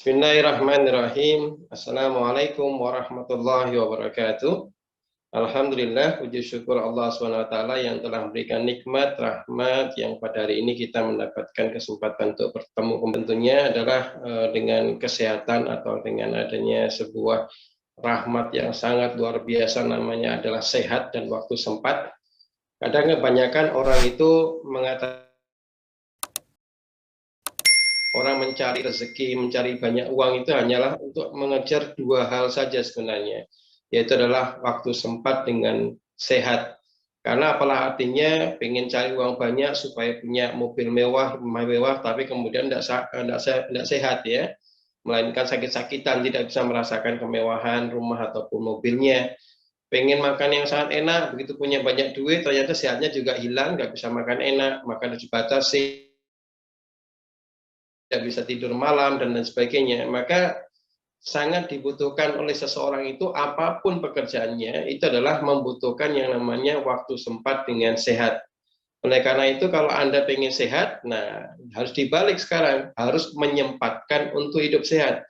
Bismillahirrahmanirrahim. Assalamualaikum warahmatullahi wabarakatuh. Alhamdulillah, puji syukur Allah SWT yang telah memberikan nikmat, rahmat, yang pada hari ini kita mendapatkan kesempatan untuk bertemu. Tentunya adalah dengan kesehatan atau dengan adanya sebuah rahmat yang sangat luar biasa, namanya adalah sehat dan waktu sempat. Kadang kebanyakan orang itu mengatakan orang mencari rezeki, mencari banyak uang itu hanyalah untuk mengejar dua hal saja sebenarnya, yaitu adalah waktu sempat dengan sehat. Karena apalah artinya pengen cari uang banyak supaya punya mobil mewah, rumah mewah, tapi kemudian tidak sehat ya, melainkan sakit-sakitan, tidak bisa merasakan kemewahan rumah ataupun mobilnya. Pengen makan yang sangat enak, begitu punya banyak duit, ternyata sehatnya juga hilang, nggak bisa makan enak, makan harus dibatasi, tidak bisa tidur malam, dan lain sebagainya. Maka sangat dibutuhkan oleh seseorang itu, apapun pekerjaannya, itu adalah membutuhkan yang namanya waktu sempat dengan sehat. Oleh karena itu, kalau Anda pengen sehat, nah harus dibalik sekarang, harus menyempatkan untuk hidup sehat.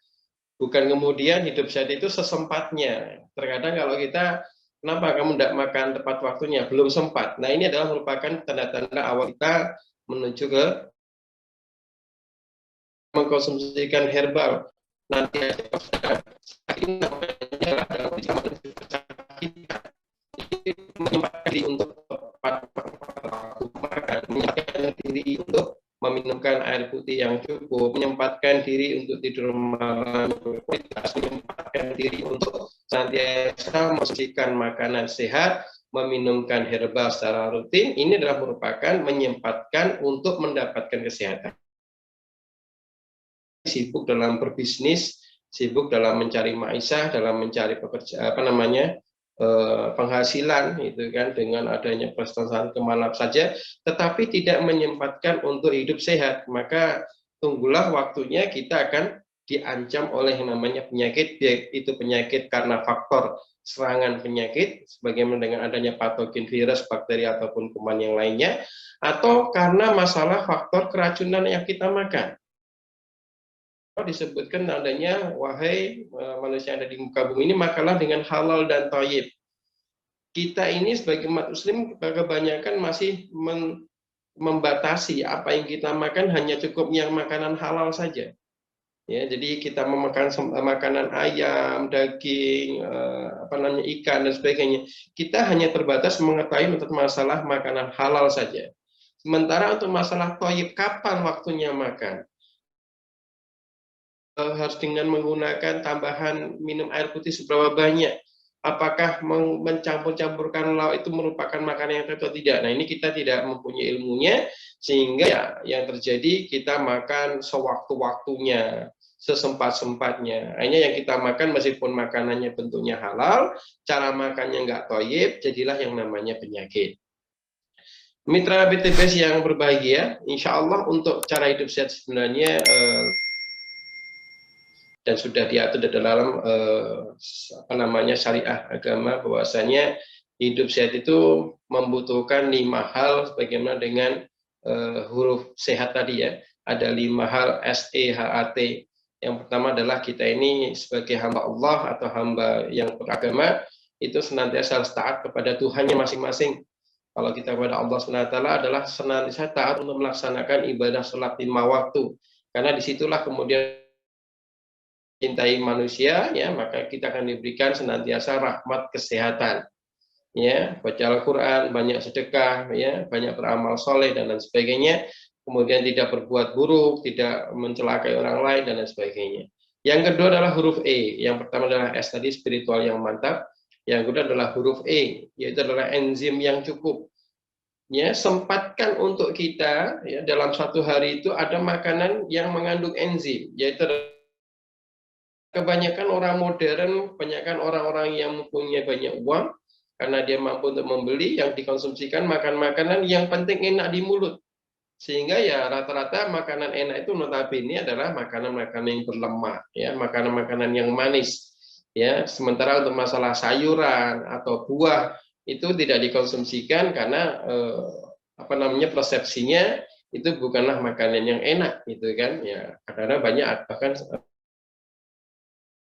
Bukan kemudian hidup sehat itu sesempatnya. Terkadang kalau kita, kenapa kamu tidak makan tepat waktunya? Belum sempat. Nah, ini adalah merupakan tanda-tanda awal kita menuju ke mengkonsumsikan herbal. Nanti ini namanya adalah menyempatkan diri untuk tepat waktu makan, menyempatkan diri untuk meminumkan air putih yang cukup, menyempatkan diri untuk tidur malam berkualitas, menyempatkan diri untuk senantiasa mengonsumsikan makanan sehat, meminumkan herbal secara rutin. Ini adalah merupakan menyempatkan untuk mendapatkan kesehatan. Sibuk dalam berbisnis, sibuk dalam mencari maisha, dalam mencari pekerjaan, penghasilan, itu kan, dengan adanya prestasi kemana saja, tetapi tidak menyempatkan untuk hidup sehat, maka tunggulah waktunya kita akan diancam oleh yang namanya penyakit, itu penyakit karena faktor serangan penyakit, sebagaimana dengan adanya patogen virus, bakteri ataupun kuman yang lainnya, atau karena masalah faktor keracunan yang kita makan. Disebutkan adanya, wahai manusia yang ada di muka bumi ini, makalah dengan halal dan thayyib. Kita ini sebagai umat muslim kebanyakan masih membatasi apa yang kita makan, hanya cukup yang makanan halal saja. Ya, jadi kita memakan makanan ayam, daging, ikan dan sebagainya. Kita hanya terbatas mengetahui untuk masalah makanan halal saja. Sementara untuk masalah thayyib, kapan waktunya makan? Harus dengan menggunakan tambahan minum air putih seberapa banyak, apakah mencampur-campurkan lauk itu merupakan makanan yang atau tidak. Nah, ini kita tidak mempunyai ilmunya, sehingga ya yang terjadi kita makan sewaktu-waktunya, sesempat-sempatnya. Hanya yang kita makan meskipun makanannya bentuknya halal, cara makannya nggak thayyib, jadilah yang namanya penyakit. Mitra BTPS yang berbahagia, insya Allah untuk cara hidup sehat sebenarnya dan sudah diatur di dalam syariah agama, bahwasanya hidup sehat itu membutuhkan 5 hal sebagaimana dengan huruf sehat tadi ya. Ada 5 hal SEHAT. Yang pertama adalah kita ini sebagai hamba Allah atau hamba yang beragama itu senantiasa harus taat kepada Tuhannya masing-masing. Kalau kita kepada Allah SWT adalah senantiasa taat untuk melaksanakan ibadah sholat 5 waktu. Karena disitulah kemudian cintai manusia, ya, maka kita akan diberikan senantiasa rahmat kesehatan, ya, baca Al-Quran, banyak sedekah, ya, banyak beramal soleh dan lain sebagainya, kemudian tidak berbuat buruk, tidak mencelakai orang lain dan lain sebagainya. Yang kedua adalah huruf E. Yang pertama adalah S tadi, spiritual yang mantap. Yang kedua adalah huruf E, yaitu adalah enzim yang cukup. Ya, sempatkan untuk kita, ya, dalam satu hari itu ada makanan yang mengandung enzim, yaitu kebanyakan orang modern, kebanyakan orang-orang yang mempunyai banyak uang, karena dia mampu untuk membeli, yang dikonsumsikan makan makanan yang penting enak di mulut. Sehingga ya rata-rata makanan enak itu notabene adalah makanan-makanan yang berlemak, ya, makanan-makanan yang manis. Ya, sementara untuk masalah sayuran atau buah itu tidak dikonsumsikan karena persepsinya itu bukanlah makanan yang enak, gitu kan. Ya, karena banyak bahkan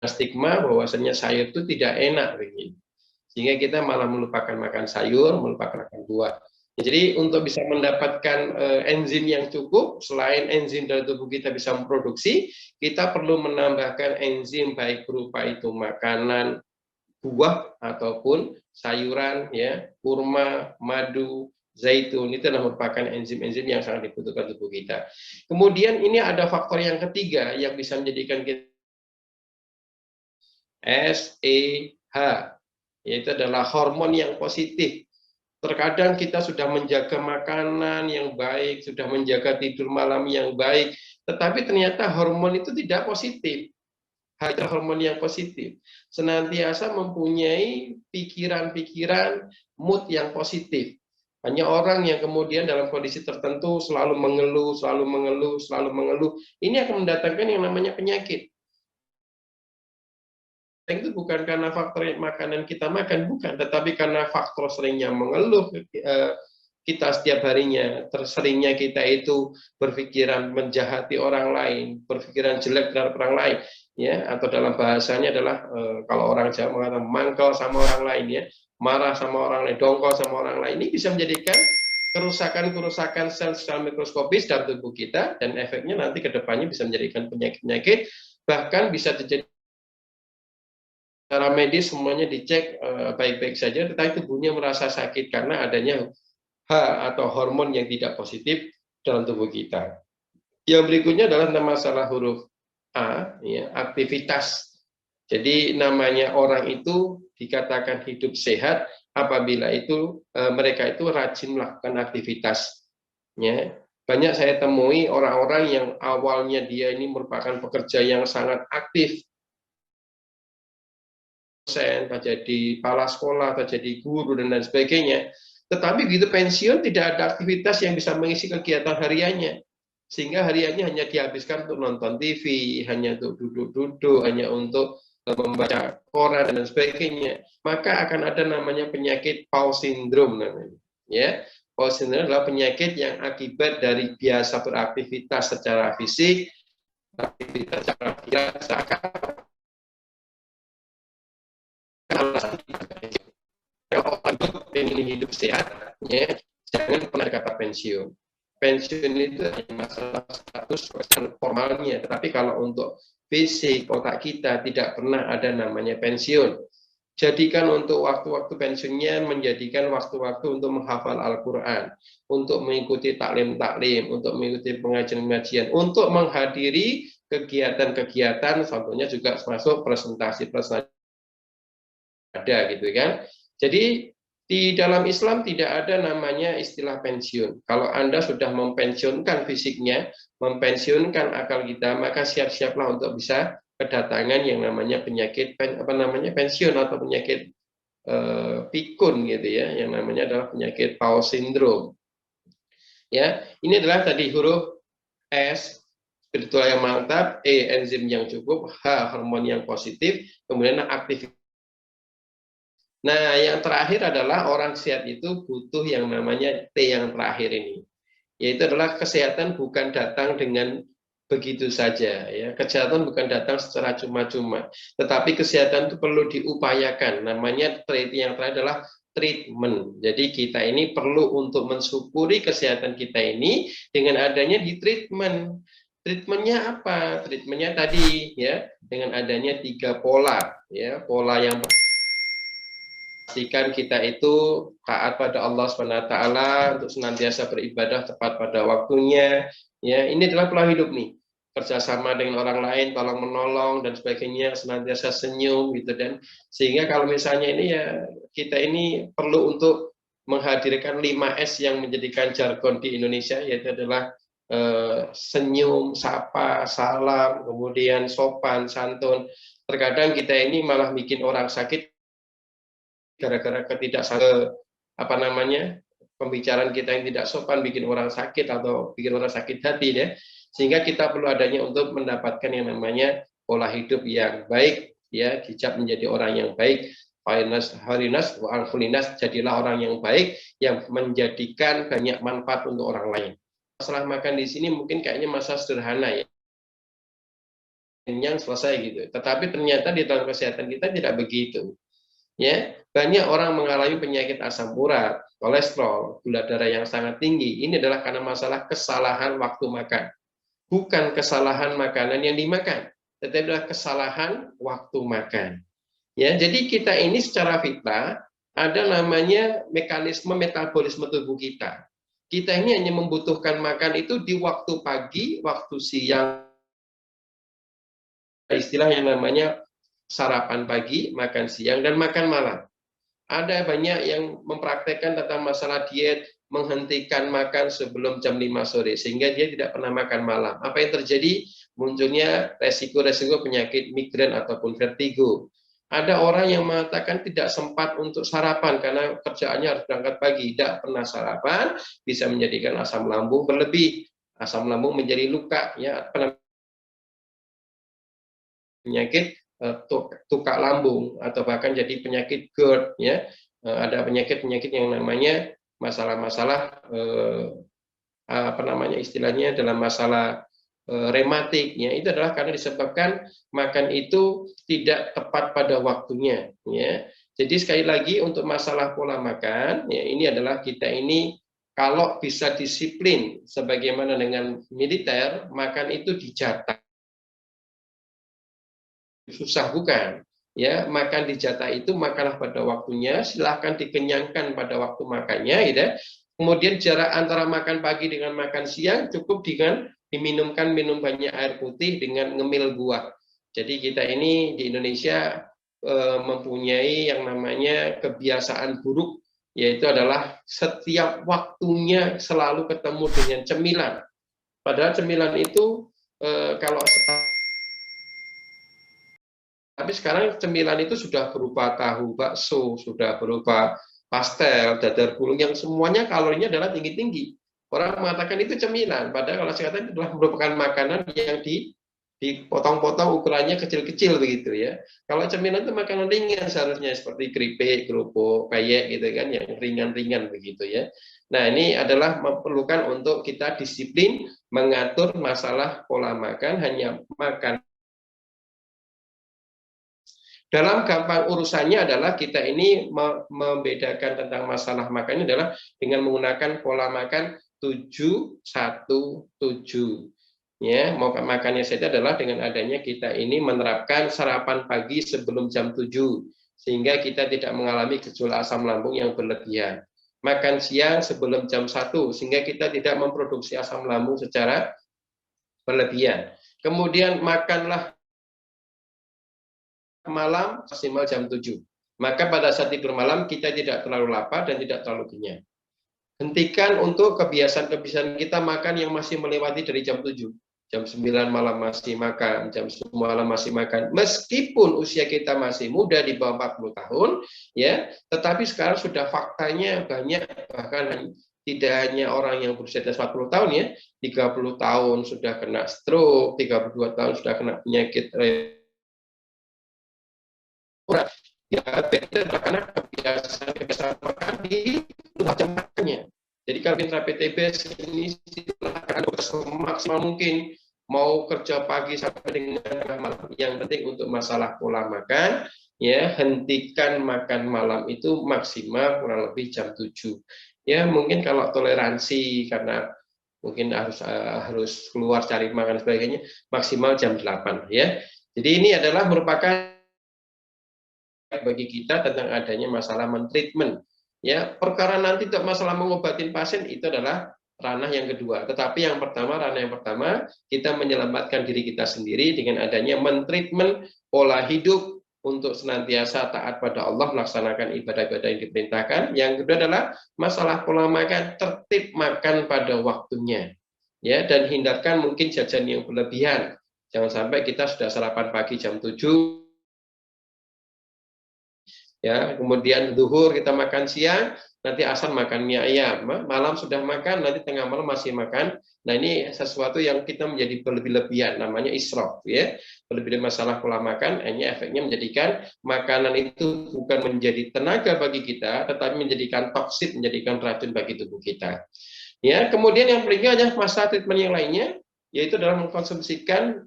stigma bahwasanya sayur itu tidak enak begitu. Sehingga kita malah melupakan makan sayur, melupakan makan buah. Jadi untuk bisa mendapatkan enzim yang cukup, selain enzim dari tubuh kita bisa memproduksi, kita perlu menambahkan enzim baik berupa itu makanan, buah ataupun sayuran, ya, kurma, madu, zaitun, itu adalah merupakan enzim-enzim yang sangat dibutuhkan tubuh kita. Kemudian ini ada faktor yang ketiga yang bisa menjadikan kita SEH, yaitu adalah hormon yang positif. Terkadang kita sudah menjaga makanan yang baik, sudah menjaga tidur malam yang baik, tetapi ternyata hormon itu tidak positif. Hanya hormon yang positif. Senantiasa mempunyai pikiran-pikiran, mood yang positif. Hanya orang yang kemudian dalam kondisi tertentu selalu mengeluh, selalu mengeluh, selalu mengeluh, ini akan mendatangkan yang namanya penyakit. Itu bukan karena faktor makanan kita makan, bukan, tetapi karena faktor seringnya mengeluh kita setiap harinya, terseringnya kita itu berpikiran menjahati orang lain, berpikiran jelek terhadap orang lain, ya, atau dalam bahasanya adalah kalau orang Jawa mengatakan mangkel sama orang lain, ya, marah sama orang lain, dongkol sama orang lain. Ini bisa menjadikan kerusakan-kerusakan sel secara mikroskopis dalam tubuh kita, dan efeknya nanti ke depannya bisa menjadikan penyakit-penyakit, bahkan bisa terjadi secara medis semuanya dicek baik-baik saja, tetapi tubuhnya merasa sakit karena adanya H atau hormon yang tidak positif dalam tubuh kita. Yang berikutnya adalah masalah huruf A, ya, aktivitas. Jadi namanya orang itu dikatakan hidup sehat apabila itu mereka itu rajin melakukan aktivitas. Ya. Banyak saya temui orang-orang yang awalnya dia ini merupakan pekerja yang sangat aktif, atau jadi kepala sekolah, atau jadi guru, dan lain sebagainya. Tetapi begitu pensiun tidak ada aktivitas yang bisa mengisi kegiatan hariannya. Sehingga hariannya hanya dihabiskan untuk nonton TV, hanya untuk duduk-duduk, hanya untuk membaca koran, dan sebagainya. Maka akan ada namanya penyakit Paul syndrome namanya. Ya, Paul syndrome adalah penyakit yang akibat dari biasa beraktivitas secara fisik, aktivitas secara biasa, kalau orang ingin hidup sehat, ya, jangan pernah kata pensiun. Pensiun itu hanya masalah status formalnya, tetapi kalau untuk fisik otak kita tidak pernah ada namanya pensiun. Jadikan untuk waktu-waktu pensiunnya menjadikan waktu-waktu untuk menghafal Al-Quran, untuk mengikuti taklim-taklim, untuk mengikuti pengajian-pengajian, untuk menghadiri kegiatan-kegiatan, contohnya juga masuk presentasi-presentasi ada gitu kan. Jadi di dalam Islam tidak ada namanya istilah pensiun. Kalau Anda sudah mempensiunkan fisiknya, mempensiunkan akal kita, maka siap-siaplah untuk bisa kedatangan yang namanya penyakit pensiun atau penyakit pikun gitu ya, yang namanya adalah penyakit Paul syndrome. Ya, ini adalah tadi huruf S, spiritual yang mantap, E, enzim yang cukup, H, hormon yang positif, kemudian aktivitas. Nah, yang terakhir adalah orang sehat itu butuh yang namanya T yang terakhir ini. Yaitu adalah kesehatan bukan datang dengan begitu saja, ya. Kesehatan bukan datang secara cuma-cuma, tetapi kesehatan itu perlu diupayakan. Namanya yang terakhir adalah treatment. Jadi kita ini perlu untuk mensyukuri kesehatan kita ini dengan adanya di treatment. Treatmentnya apa? Treatmentnya tadi, ya, dengan adanya 3 pola, ya. Pola yang pastikan kita itu taat pada Allah SWT untuk senantiasa beribadah tepat pada waktunya. Ya, ini adalah pola hidup nih. Kerjasama dengan orang lain, tolong menolong dan sebagainya, senantiasa senyum gitu, dan sehingga kalau misalnya ini ya kita ini perlu untuk menghadirkan 5S yang menjadikan jargon di Indonesia, yaitu adalah senyum, sapa, salam, kemudian sopan, santun. Terkadang kita ini malah bikin orang sakit gara-gara pembicaraan kita yang tidak sopan, bikin orang sakit atau bikin orang sakit hati, ya. Sehingga kita perlu adanya untuk mendapatkan yang namanya pola hidup yang baik, ya, hijab menjadi orang yang baik, harinas wa alfulinas, jadilah orang yang baik yang menjadikan banyak manfaat untuk orang lain. Masalah makan di sini mungkin kayaknya masalah sederhana, ya. kenyang selesai gitu. Tetapi ternyata di dalam kesehatan kita tidak begitu. Ya, banyak orang mengalami penyakit asam urat, kolesterol, gula darah yang sangat tinggi. Ini adalah karena masalah kesalahan waktu makan. Bukan kesalahan makanan yang dimakan, tetapi adalah kesalahan waktu makan. Ya, jadi kita ini secara fitrah ada namanya mekanisme metabolisme tubuh kita. Kita ini hanya membutuhkan makan itu di waktu pagi, waktu siang, istilah yang namanya sarapan pagi, makan siang, dan makan malam. Ada banyak yang mempraktekkan tentang masalah diet, menghentikan makan sebelum jam 5 sore, sehingga dia tidak pernah makan malam. Apa yang terjadi? Munculnya resiko-resiko penyakit migrain ataupun vertigo. Ada orang yang mengatakan tidak sempat untuk sarapan karena kerjaannya harus berangkat pagi, tidak pernah sarapan, bisa menjadikan asam lambung berlebih, asam lambung menjadi luka, ya, penyakit tukak lambung atau bahkan jadi penyakit GERD, ya. Ada penyakit-penyakit yang namanya masalah-masalah apa namanya istilahnya dalam masalah rematik, ya. Itu adalah karena disebabkan makan itu tidak tepat pada waktunya, ya. Jadi sekali lagi untuk masalah pola makan, ya, ini adalah kita ini kalau bisa disiplin sebagaimana dengan militer, makan itu dijatah. Susah bukan, ya, makan di jatah itu makanlah pada waktunya, silahkan dikenyangkan pada waktu makannya, gitu. Kemudian jarak antara makan pagi dengan makan siang cukup dengan diminumkan minum banyak air putih dengan ngemil buah. Jadi kita ini di Indonesia mempunyai yang namanya kebiasaan buruk, yaitu adalah setiap waktunya selalu ketemu dengan cemilan. Padahal cemilan itu kalau tapi sekarang cemilan itu sudah berupa tahu bakso, sudah berupa pastel, dadar gulung, yang semuanya kalorinya adalah tinggi-tinggi. Orang mengatakan itu cemilan, padahal kalau saya katakan itu adalah merupakan makanan yang dipotong-potong ukurannya kecil-kecil begitu, ya. Kalau cemilan itu makanan ringan seharusnya seperti keripik, kerupuk, peyek gitu kan, yang ringan-ringan begitu, ya. Nah, ini adalah memerlukan untuk kita disiplin mengatur masalah pola makan, hanya makan. Dalam gampang urusannya adalah kita ini membedakan tentang masalah makan ini adalah dengan menggunakan pola makan 7-1-7. Ya, mau makannya saja adalah dengan adanya kita ini menerapkan sarapan pagi sebelum jam 7 sehingga kita tidak mengalami gejolak asam lambung yang berlebihan. Makan siang sebelum jam 1 sehingga kita tidak memproduksi asam lambung secara berlebihan. Kemudian makanlah malam maksimal jam 7. Maka pada saat tidur malam kita tidak terlalu lapar dan tidak terlalu kenyang. Hentikan untuk kebiasaan-kebiasaan kita makan yang masih melewati dari jam 7. Jam 9 malam masih makan, jam 10 malam masih makan. Meskipun usia kita masih muda di bawah 40 tahun, ya, tetapi sekarang sudah faktanya banyak, bahkan tidak hanya orang yang berusia 40 tahun, ya, 30 tahun sudah kena stroke, 32 tahun sudah kena penyakit ya, itu karena kebiasaan makan di macam makannya. Jadi kalau terapi TBS ini silakan semaksimal mungkin, mau kerja pagi sampai dengan malam. Yang penting untuk masalah pola makan, ya, hentikan makan malam itu maksimal kurang lebih jam 7. Ya, mungkin kalau toleransi karena mungkin harus keluar cari makan sebagainya, maksimal jam 8, ya. Jadi ini adalah merupakan bagi kita tentang adanya masalah mentreatment, ya. Perkara nanti untuk masalah mengobatin pasien itu adalah ranah yang kedua, tetapi ranah yang pertama kita menyelamatkan diri kita sendiri dengan adanya mentreatment pola hidup untuk senantiasa taat pada Allah, melaksanakan ibadah-ibadah yang diperintahkan. Yang kedua adalah masalah pola makan, tertib makan pada waktunya, ya, dan hindarkan mungkin jajan yang berlebihan. Jangan sampai kita sudah sarapan pagi jam 7, ya, kemudian zuhur kita makan siang, nanti asar makan mie ayam, malam sudah makan, nanti tengah malam masih makan. Nah, ini sesuatu yang kita menjadi berlebih-lebihan, namanya israf, ya. Berlebih masalah pola makan, hanya efeknya menjadikan makanan itu bukan menjadi tenaga bagi kita, tetapi menjadikan toksit, menjadikan racun bagi tubuh kita. Ya, kemudian yang berikutnya adalah masalah treatment yang lainnya. yaitu dalam mengkonsumsikan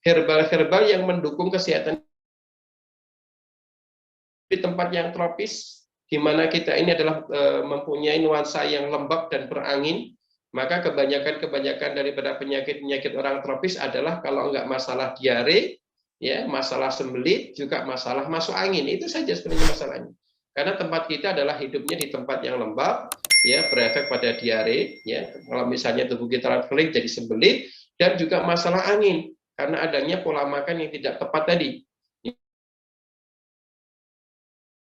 herbal-herbal yang mendukung kesehatan di tempat yang tropis, di mana kita ini adalah mempunyai nuansa yang lembab dan berangin, maka kebanyakan daripada penyakit-penyakit orang tropis adalah kalau enggak masalah diare, ya, masalah sembelit, juga masalah masuk angin. Itu saja sebenarnya masalahnya. Karena tempat kita adalah hidupnya di tempat yang lembab, ya, berefek pada diare, ya. Kalau misalnya tubuh kita kering jadi sembelit, dan juga masalah angin karena adanya pola makan yang tidak tepat tadi.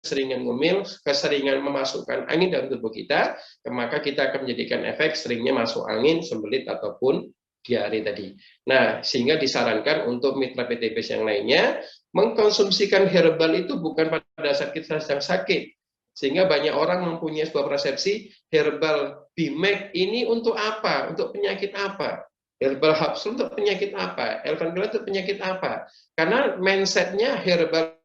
Keseringan ngemil, keseringan memasukkan angin dalam tubuh kita, maka kita akan menjadikan efek seringnya masuk angin, sembelit, ataupun diare tadi. Nah, sehingga disarankan untuk mitra PTBS yang lainnya, mengkonsumsikan herbal itu bukan pada saat kita sedang sakit. Sehingga banyak orang mempunyai sebuah persepsi, herbal BMAC ini untuk apa? Untuk penyakit apa? Herbal Hapsul untuk penyakit apa? Elvanvilan untuk penyakit apa? Karena mindsetnya herbal,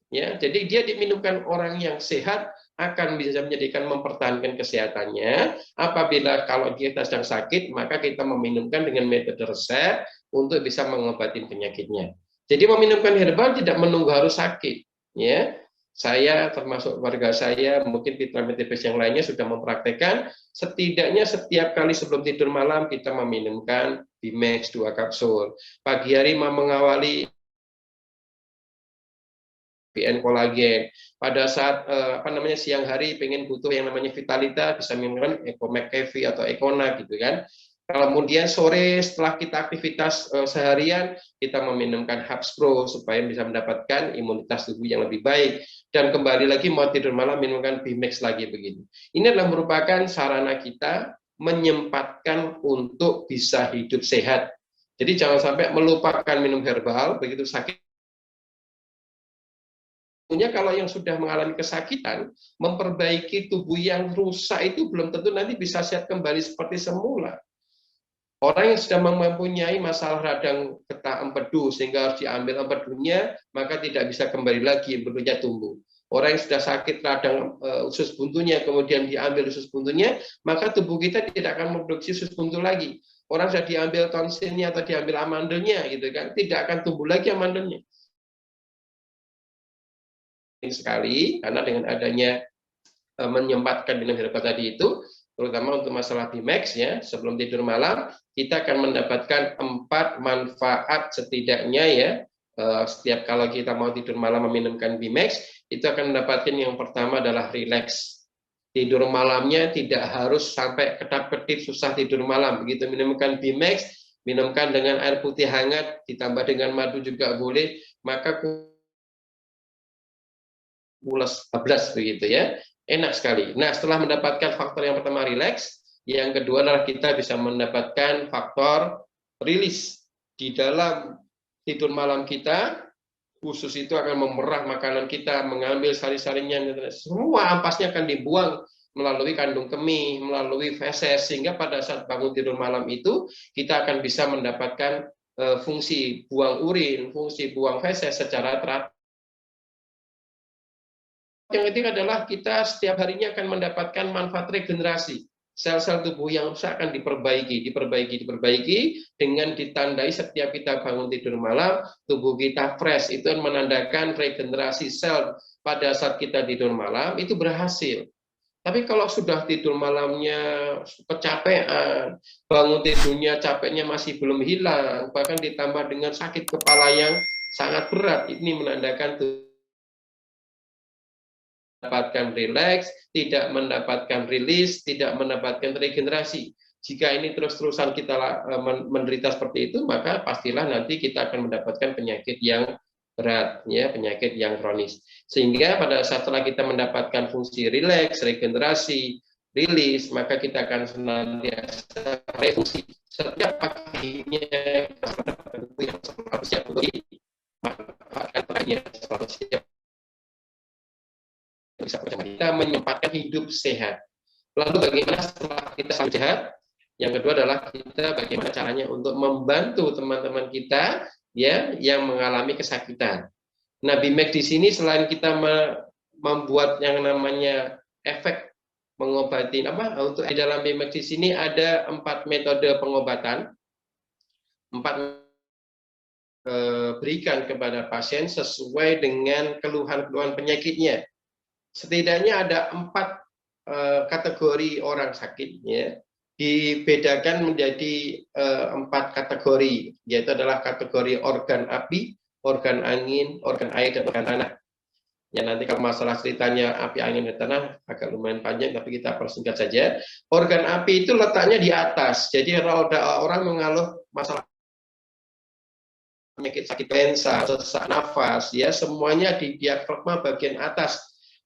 ya, jadi dia diminumkan orang yang sehat akan bisa menjadikan mempertahankan kesehatannya. Apabila kalau kita sedang sakit, maka kita meminumkan dengan metode resep untuk bisa mengobati penyakitnya. Jadi meminumkan herbal tidak menunggu harus sakit, ya. Saya termasuk warga saya, mungkin mitra PTBS yang lainnya sudah mempraktekkan setidaknya setiap kali sebelum tidur malam kita meminumkan Bimax 2 kapsul. Pagi hari mengawali VN kolagen. Pada saat siang hari pengen butuh yang namanya Vitalita, bisa minum Eco McCafe atau Econa gitu kan. Kemudian sore setelah kita aktivitas seharian, kita meminumkan Hubs Pro supaya bisa mendapatkan imunitas tubuh yang lebih baik. Dan kembali lagi mau tidur malam minumkan Bimax lagi begini. Ini adalah merupakan sarana kita menyempatkan untuk bisa hidup sehat. Jadi jangan sampai melupakan minum herbal begitu sakit. Kalau yang sudah mengalami kesakitan, memperbaiki tubuh yang rusak itu belum tentu nanti bisa sehat kembali seperti semula. Orang yang sudah mempunyai masalah radang getah empedu sehingga harus diambil empedunya, maka tidak bisa kembali lagi empedunya tumbuh. Orang yang sudah sakit radang usus buntunya, kemudian diambil usus buntunya, maka tubuh kita tidak akan memproduksi usus buntu lagi. Orang sudah diambil tonsilnya atau diambil amandelnya, gitu kan, tidak akan tumbuh lagi amandelnya. Sekali, karena dengan adanya menyempatkan minum herbal tadi itu, terutama untuk masalah Bimax, ya, sebelum tidur malam kita akan mendapatkan 4 manfaat setidaknya, ya. Setiap kalau kita mau tidur malam meminumkan Bimax, itu akan mendapatkan yang pertama adalah rileks. Tidur malamnya tidak harus sampai kedap-kedip susah tidur malam. Begitu minumkan Bimax, minumkan dengan air putih hangat ditambah dengan madu juga boleh, maka pulas bablas begitu, ya. Enak sekali. Nah, setelah mendapatkan faktor yang pertama rileks, yang kedua adalah kita bisa mendapatkan faktor rilis. Di dalam tidur malam kita, usus itu akan memerah makanan kita, mengambil sari-sarinya, semua ampasnya akan dibuang melalui kandung kemih, melalui feses, sehingga pada saat bangun tidur malam itu kita akan bisa mendapatkan fungsi buang urin, fungsi buang feses secara teratur. Yang ketiga adalah kita setiap harinya akan mendapatkan manfaat regenerasi. Sel-sel tubuh yang rusak akan diperbaiki dengan ditandai setiap kita bangun tidur malam, tubuh kita fresh. Itu menandakan regenerasi sel pada saat kita tidur malam itu berhasil. Tapi kalau sudah tidur malamnya kecapean, bangun tidurnya capeknya masih belum hilang, bahkan ditambah dengan sakit kepala yang sangat berat, ini menandakan mendapatkan rileks, tidak mendapatkan rilis, tidak mendapatkan regenerasi. Jika ini terus-terusan kita menderita seperti itu, maka pastilah nanti kita akan mendapatkan penyakit yang berat, ya, penyakit yang kronis. Sehingga pada saat setelah kita mendapatkan fungsi rileks, regenerasi, rilis, maka kita akan senantiasa refungsi. Setiap paginya yang selalu siap untuk selalu siap bisa kita menyempatkan hidup sehat. Lalu bagaimana setelah kita selalu sehat? Yang kedua adalah kita bagaimana caranya untuk membantu teman-teman kita, ya, yang mengalami kesakitan. Nah, Bimax di sini selain kita membuat yang namanya efek mengobati apa untuk di dalam BMX di sini ada 4 metode pengobatan, 4 berikan kepada pasien sesuai dengan keluhan-keluhan penyakitnya. Setidaknya ada 4 kategori orang sakit, ya, dibedakan menjadi 4 kategori, yaitu adalah kategori organ api, organ angin, organ air, dan organ tanah. Ya, nanti kalau masalah ceritanya api, angin, dan tanah agak lumayan panjang, tapi kita persingkat saja. Organ api itu letaknya di atas. Jadi kalau ada orang mengeluh masalah penyakit sakit lensa, sesak nafas, ya semuanya di diafragma bagian atas.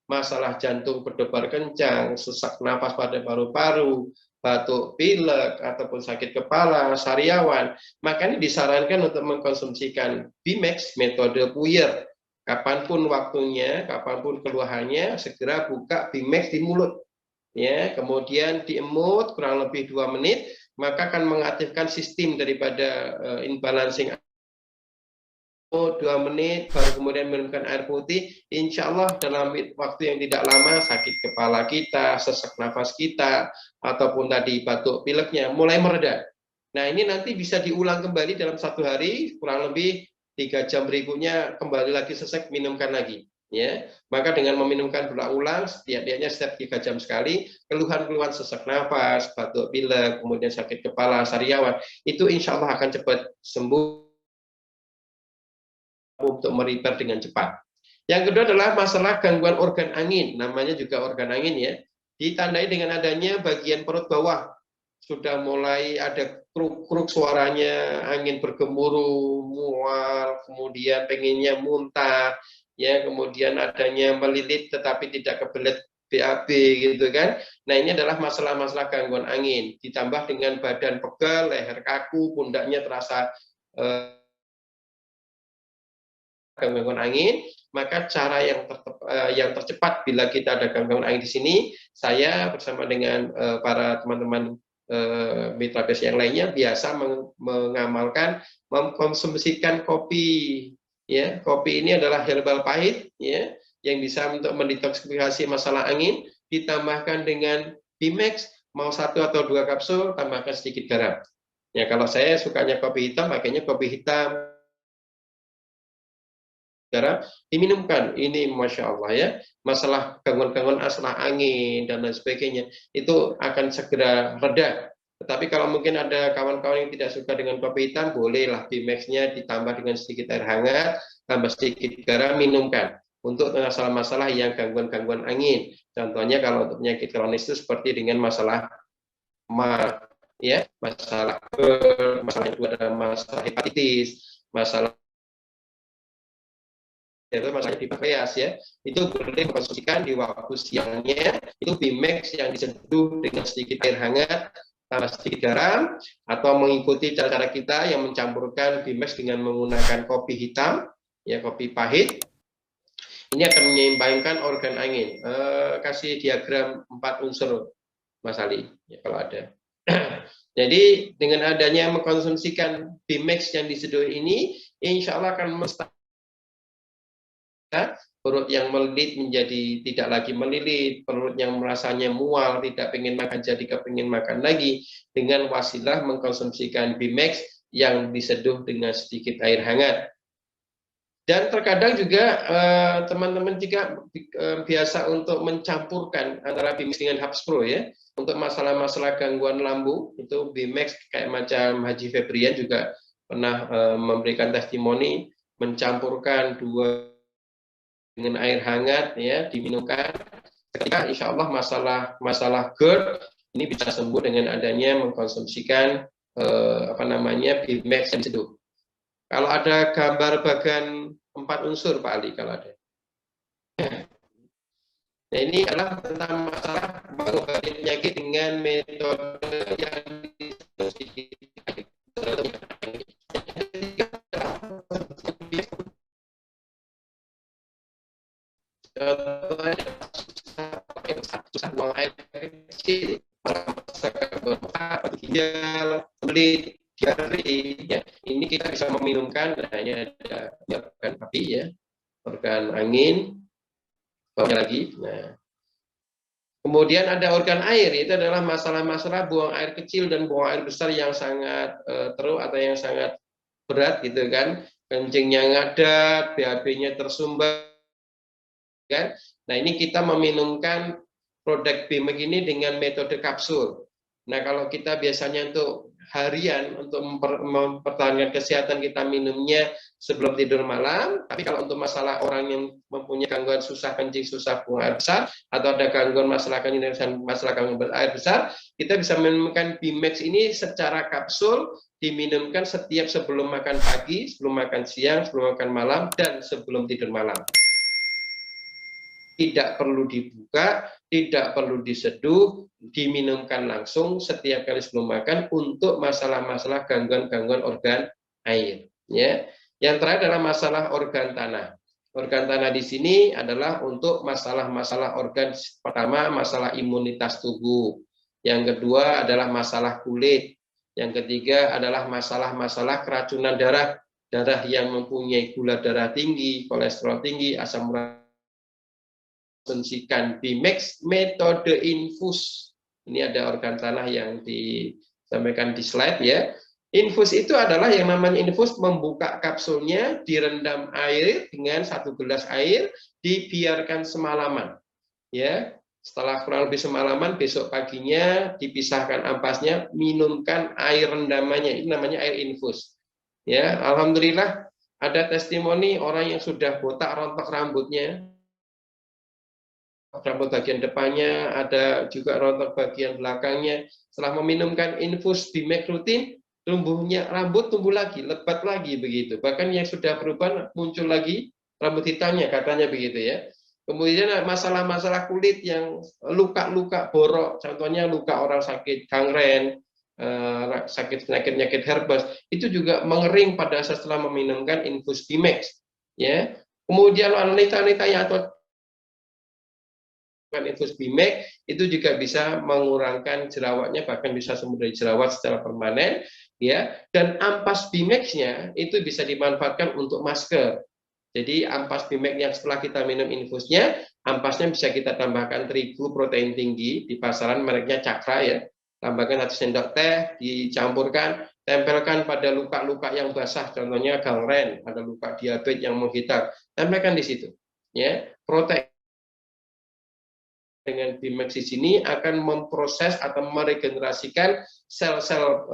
Masalah jantung berdebar kencang, sesak nafas pada paru-paru, batuk pilek, ataupun sakit kepala, sariawan, makanya disarankan untuk mengkonsumsikan Bimex metode puyer. Kapanpun waktunya, kapanpun keluhannya, segera buka Bimex di mulut, ya, kemudian diemut kurang lebih 2 menit, maka akan mengaktifkan sistem daripada imbalancing. 2 menit baru kemudian minumkan air putih, insya Allah dalam waktu yang tidak lama sakit kepala kita, sesak nafas kita, ataupun tadi batuk pileknya mulai mereda. Nah, ini nanti bisa diulang kembali dalam 1 hari, kurang lebih 3 jam berikutnya kembali lagi sesak, minumkan lagi, ya. Maka dengan meminumkan berulang-ulang setidaknya setiap 3 jam sekali, keluhan-keluhan sesak nafas, batuk pilek, kemudian sakit kepala, sariawan, itu insya Allah akan cepat sembuh untuk merepair dengan cepat. Yang kedua adalah masalah gangguan organ angin, namanya juga organ angin, ya. Ditandai dengan adanya bagian perut bawah sudah mulai ada kruk-kruk suaranya, angin bergemuruh, mual, kemudian pengennya muntah, ya, kemudian adanya melilit tetapi tidak kebelet BAB gitu kan. Nah, ini adalah masalah-masalah gangguan angin, ditambah dengan badan pegal, leher kaku, pundaknya terasa gangguan angin, maka cara yang tercepat bila kita ada gangguan angin di sini, saya bersama dengan para teman-teman mitra base yang lainnya biasa mengamalkan mengkonsumsikan kopi, ya. Kopi ini adalah herbal pahit, ya, yang bisa untuk mendetoksifikasi masalah angin, ditambahkan dengan Bimex, mau 1 atau 2 kapsul, tambahkan sedikit garam. Ya, kalau saya sukanya kopi hitam, makanya kopi hitam garam diminumkan. Ini Masya Allah, ya, masalah gangguan-gangguan masalah angin dan lain sebagainya itu akan segera reda. Tetapi kalau mungkin ada kawan-kawan yang tidak suka dengan kopi hitam, bolehlah Bimex-nya ditambah dengan sedikit air hangat, tambah sedikit garam, minumkan untuk masalah-masalah yang gangguan-gangguan angin. Contohnya kalau untuk penyakit kronis itu seperti dengan masalah ya, masalah masalah itu ada masalah hepatitis, masalah itu masalahnya di pankreas, ya, itu boleh dikonsumsikan di waktu siangnya, itu Bimex yang diseduh dengan sedikit air hangat, tambah sedikit garam, atau mengikuti cara-cara kita yang mencampurkan Bimex dengan menggunakan kopi hitam, ya, kopi pahit. Ini akan menyeimbangkan organ angin. Kasih diagram 4 unsur, Mas Ali, ya, kalau ada. Jadi dengan adanya mengkonsumsikan Bimex yang diseduh ini, insya Allah akan perut yang melilit menjadi tidak lagi melilit, perut yang merasanya mual, tidak ingin makan jadi kepingin makan lagi, dengan wasilah mengkonsumsikan Bimex yang diseduh dengan sedikit air hangat. Dan terkadang juga teman-teman juga biasa untuk mencampurkan antara Bimex dengan Hapspro, ya, untuk masalah-masalah gangguan lambung, itu Bimex kayak macam Haji Febrian juga pernah memberikan testimoni mencampurkan 2 dengan air hangat, ya, diminumkan ketika insya Allah masalah GERD ini bisa sembuh dengan adanya mengkonsumsikan Bimex yang diseduh. Kalau ada gambar bagan 4 unsur, Pak Ali, kalau ada. Nah, ini adalah tentang masalah mengobati penyakit dengan metode yang susah buang air kecil, ginjal, kulit, diare, ya. Ini kita bisa meminumkan, hanya ada organ api, ya, organ angin, bawahnya lagi. Nah, Kemudian ada organ air, itu adalah masalah-masalah buang air kecil dan buang air besar yang sangat teruk atau yang sangat berat gitu kan, kencingnya ngadat, BAB-nya tersumbat kan. Nah, ini kita meminumkan produk BIMEK ini dengan metode kapsul. Nah, kalau kita biasanya untuk harian untuk mempertahankan kesehatan kita minumnya sebelum tidur malam, tapi kalau untuk masalah orang yang mempunyai gangguan susah kencing, susah buang air besar, atau ada gangguan masalah kencing dan masalah gangguan air besar, kita bisa minumkan BIMEX ini secara kapsul, diminumkan setiap sebelum makan pagi, sebelum makan siang, sebelum makan malam, dan sebelum tidur malam. Tidak perlu dibuka, tidak perlu diseduh, diminumkan langsung setiap kali sebelum makan untuk masalah-masalah gangguan-gangguan organ air. Ya, yang terakhir adalah masalah organ tanah. Organ tanah di sini adalah untuk masalah-masalah organ. Pertama, masalah imunitas tubuh. Yang kedua adalah masalah kulit. Yang ketiga adalah masalah-masalah keracunan darah. Darah yang mempunyai gula darah tinggi, kolesterol tinggi, asam urat asumsikan BIMEX metode infus. Ini ada organ tanah yang disampaikan di slide ya. Infus itu adalah yang namanya infus, membuka kapsulnya, direndam air dengan 1 gelas air, dibiarkan semalaman. Ya, setelah kurang lebih semalaman, besok paginya dipisahkan ampasnya, minumkan air rendamannya. Ini namanya air infus. Ya, alhamdulillah ada testimoni orang yang sudah botak rontok rambutnya, rambut bagian depannya, ada juga rontok bagian belakangnya. Setelah meminumkan infus BIMEK rutin, rambut tumbuh lagi, lebat lagi begitu. Bahkan yang sudah berubah muncul lagi rambut hitamnya, katanya begitu ya. Kemudian masalah-masalah kulit yang luka-luka borok, contohnya luka orang sakit gangren, sakit penyakit herpes, itu juga mengering pada setelah meminumkan infus BIMEK. Ya. Kemudian wanita-wanita yang atau infus BIMEK itu juga bisa mengurangkan jerawatnya, bahkan bisa sembuh dari jerawat secara permanen ya. Dan ampas BIMEK-nya itu bisa dimanfaatkan untuk masker. Jadi ampas BIMEK yang setelah kita minum infusnya, ampasnya bisa kita tambahkan terigu protein tinggi di pasaran, mereknya Cakra ya. Tambahkan 1 sendok teh, dicampurkan, tempelkan pada luka-luka yang basah, contohnya gangren, ada luka diabetes yang menghitam, tempelkan di situ ya. Protein dengan BIMEX di sini akan memproses atau meregenerasikan sel-sel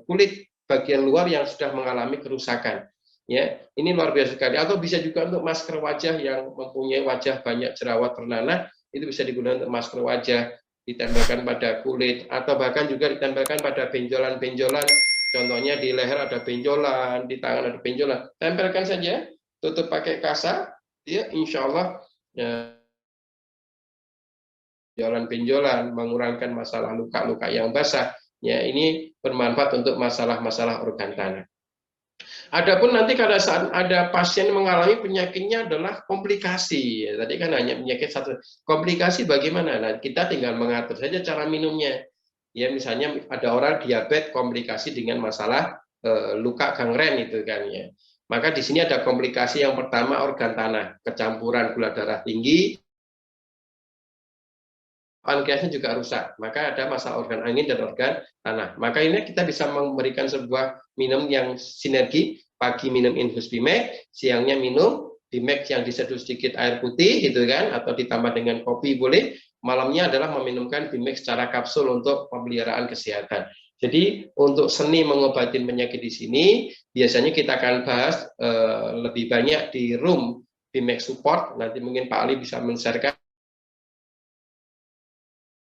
kulit bagian luar yang sudah mengalami kerusakan. Ya, ini luar biasa sekali. Atau bisa juga untuk masker wajah yang mempunyai wajah banyak jerawat bernanah, itu bisa digunakan untuk masker wajah, ditempelkan pada kulit, atau bahkan juga ditempelkan pada benjolan-benjolan. Contohnya di leher ada benjolan, di tangan ada benjolan. Tempelkan saja, tutup pakai kasa, ya, insya Allah ya, benjolan-benjolan, mengurangkan masalah luka-luka yang basah. Ya, ini bermanfaat untuk masalah-masalah organ tanah. Adapun nanti pada saat ada pasien mengalami penyakitnya adalah komplikasi. Ya, tadi kan hanya penyakit satu. Komplikasi bagaimana? Nah, kita tinggal mengatur saja cara minumnya. Ya, misalnya ada orang diabetes komplikasi dengan masalah luka gangren itu kan ya. Maka di sini ada komplikasi yang pertama organ tanah, kecampuran gula darah tinggi, pankreasnya juga rusak, maka ada masalah organ angin dan organ tanah. Maka ini kita bisa memberikan sebuah minum yang sinergi, pagi minum infus BIMEK, siangnya minum BIMEK yang diseduh sedikit air putih gitu kan, atau ditambah dengan kopi boleh, malamnya adalah meminumkan BIMEK secara kapsul untuk pemeliharaan kesehatan. Jadi untuk seni mengobati penyakit di sini, biasanya kita akan bahas lebih banyak di room BIMEK support, nanti mungkin Pak Ali bisa men-sharekan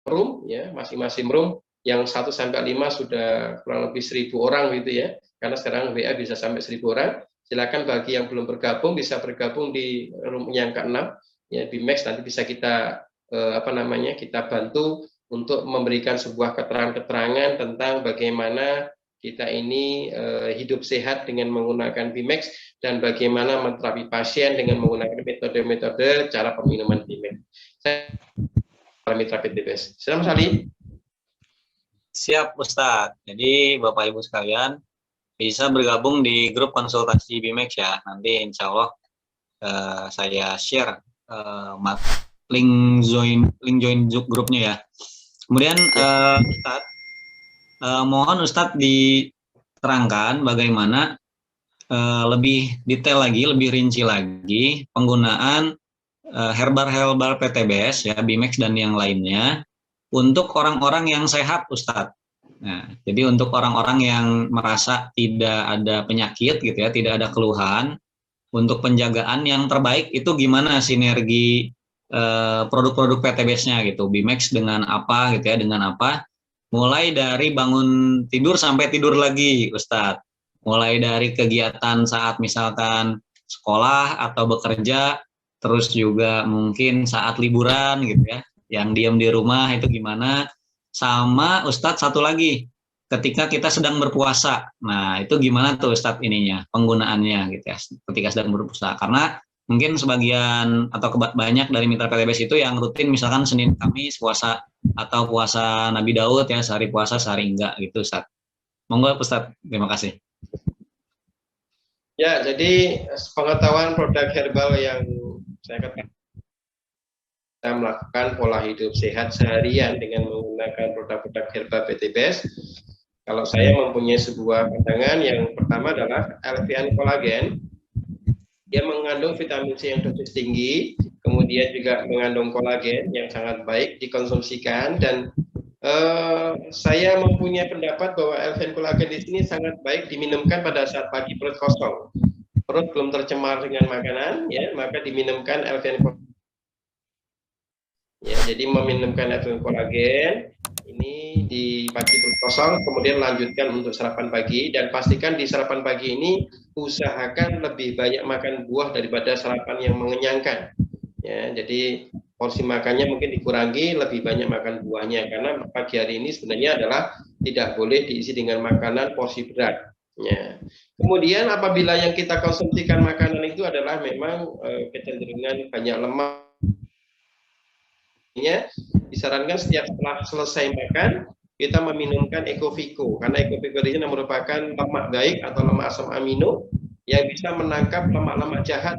room ya, masing-masing room yang 1 sampai 5 sudah kurang lebih 1.000 orang gitu ya. Karena sekarang WA bisa sampai 1.000 orang. Silakan bagi yang belum bergabung bisa bergabung di room yang ke-6 ya, BIMEX nanti bisa kita kita bantu untuk memberikan sebuah keterangan-keterangan tentang bagaimana kita ini hidup sehat dengan menggunakan BIMEX dan bagaimana menterapi pasien dengan menggunakan metode-metode cara peminuman BIMEX. Saya Mitra PTBS. Selamat Sali. Siap Ustadz. Jadi Bapak Ibu sekalian bisa bergabung di grup konsultasi BIMEX ya. Nanti insya Allah saya share link join grupnya ya. Kemudian Ustadz, mohon Ustadz diterangkan bagaimana lebih detail lagi, lebih rinci lagi penggunaan herbal PTBS ya, Bimex dan yang lainnya untuk orang-orang yang sehat, Ustadz. Nah, jadi untuk orang-orang yang merasa tidak ada penyakit gitu ya, tidak ada keluhan, untuk penjagaan yang terbaik itu gimana sinergi produk-produk PTBS-nya gitu, Bimex dengan apa gitu ya, dengan apa? Mulai dari bangun tidur sampai tidur lagi, Ustadz. Mulai dari kegiatan saat misalkan sekolah atau bekerja, terus juga mungkin saat liburan gitu ya, yang diam di rumah itu gimana? Sama Ustadz satu lagi, ketika kita sedang berpuasa. Nah, itu gimana tuh Ustadz ininya, penggunaannya gitu ya, ketika sedang berpuasa. Karena mungkin sebagian atau banyak dari mitra PTBS itu yang rutin misalkan Senin Kamis puasa atau puasa Nabi Daud ya, sehari puasa sehari enggak gitu Ustadz. Monggo Ustadz, terima kasih. Ya, jadi pengetahuan produk herbal yang saya katakan, kita melakukan pola hidup sehat seharian dengan menggunakan produk-produk herbal PTBS. Kalau saya mempunyai sebuah pandangan, yang pertama adalah LVN kolagen. Dia mengandung vitamin C yang dosis tinggi, kemudian juga mengandung kolagen yang sangat baik dikonsumsikan, dan saya mempunyai pendapat bahwa LVN kolagen di sini sangat baik diminumkan pada saat pagi perut kosong, perut belum tercemar dengan makanan, ya, maka diminumkan LVN kolagen. Ya, jadi meminumkan LVN kolagen ini di pagi perut kosong, kemudian lanjutkan untuk sarapan pagi, dan pastikan di sarapan pagi ini usahakan lebih banyak makan buah daripada sarapan yang mengenyangkan. Ya, jadi porsi makannya mungkin dikurangi, lebih banyak makan buahnya, karena pagi hari ini sebenarnya adalah tidak boleh diisi dengan makanan porsi berat. Ya. Kemudian apabila yang kita konsumsikan makanan itu adalah memang kecenderungan banyak lemak, disarankan setiap setelah selesai makan kita meminumkan Ecovico, karena Ecovico ini merupakan lemak baik atau lemak asam amino yang bisa menangkap lemak-lemak jahat.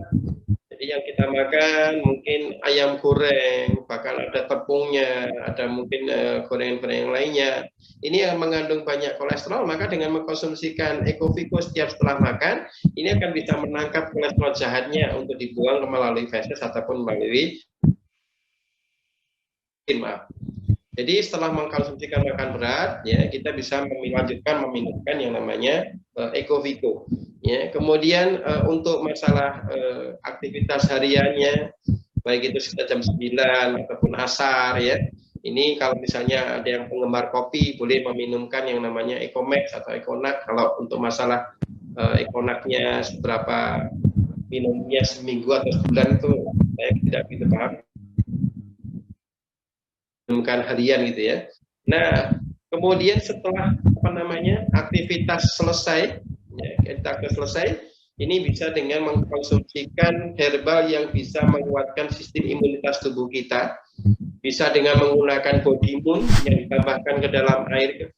Jadi yang kita makan mungkin ayam goreng, bahkan ada tepungnya, ada mungkin gorengan-gorengan lainnya. Ini yang mengandung banyak kolesterol, maka dengan mengkonsumsikan Ecovico setiap setelah makan, ini akan bisa menangkap kolesterol jahatnya untuk dibuang melalui feses ataupun melalui maaf. Jadi setelah mengkonsumsikan makan berat, ya kita bisa melanjutkan meminumkan yang namanya Ecovico. Ya, kemudian untuk masalah aktivitas hariannya, baik itu sekitar jam 9 ataupun asar, ya. Ini kalau misalnya ada yang penggemar kopi, boleh meminumkan yang namanya Ecomax atau Econac. Kalau untuk masalah Econacnya seberapa minumnya seminggu atau sebulan itu saya tidak begitu paham. Minumkan harian gitu ya. Nah, kemudian setelah aktivitas selesai, ya, aktivitas selesai, ini bisa dengan mengkonsumsikan herbal yang bisa menguatkan sistem imunitas tubuh kita, bisa dengan menggunakan body moon yang ditambahkan ke dalam air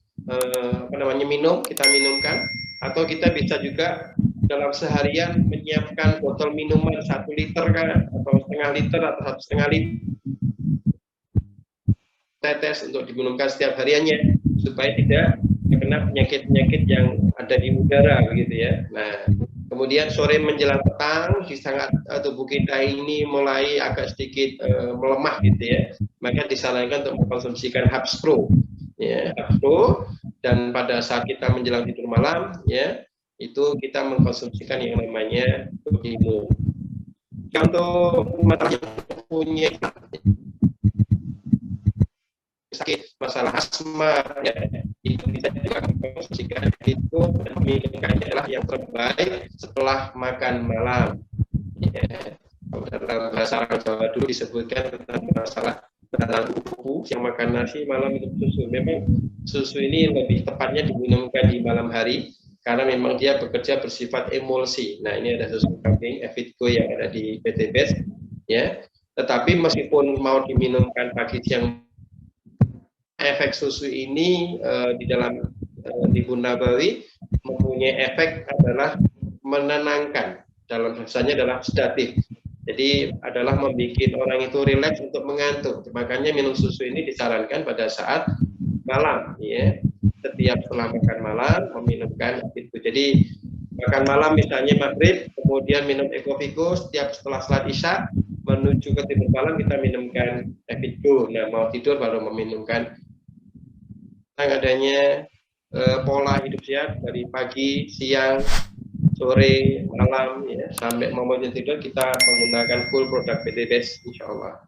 minum, kita minumkan, atau kita bisa juga dalam seharian menyiapkan botol minuman 1 liter kan, atau setengah liter atau 1,5 liter tetes untuk diminumkan setiap hariannya supaya tidak terkena penyakit-penyakit yang ada di udara begitu ya. Nah, kemudian sore menjelang petang di saat tubuh kita ini mulai agak sedikit melemah gitu ya, maka disarankan untuk mengkonsumsikan Habspro ya, Habspro, dan pada saat kita menjelang tidur malam ya, itu kita mengkonsumsikan yang namanya Bodimu. Untuk masalah yang punya sakit, masalah asma, ya, itu bisa juga mengkonsumsikan itu, dan minumkannya adalah yang terbaik setelah makan malam. Ya, dalam bahasa Arab Jawa dulu disebutkan tentang masalah kuku yang makan nasi malam itu susu. Memang susu ini lebih tepatnya diminumkan di malam hari karena memang dia bekerja bersifat emulsi. Nah, ini ada susu kambing Evitco yang ada di PTBS, ya. Tetapi meskipun mau diminumkan pagi siang, efek susu ini di dalam Tibbun Nabawi mempunyai efek adalah menenangkan, dalam bahasanya adalah sedatif. Jadi adalah membuat orang itu rileks untuk mengantuk. Makanya minum susu ini disarankan pada saat malam, ya. Setiap setelah makan malam meminumkan itu. Jadi makan malam misalnya maghrib, kemudian minum Ecoviko, setiap setelah salat isya menuju ke tidur malam kita minumkan Evigo. Nah, mau tidur baru meminumkan. Adanya pola hidup sehat dari pagi, siang, sore, malam, ya, sampai mau tidur kita menggunakan full produk PT Best, insya Allah.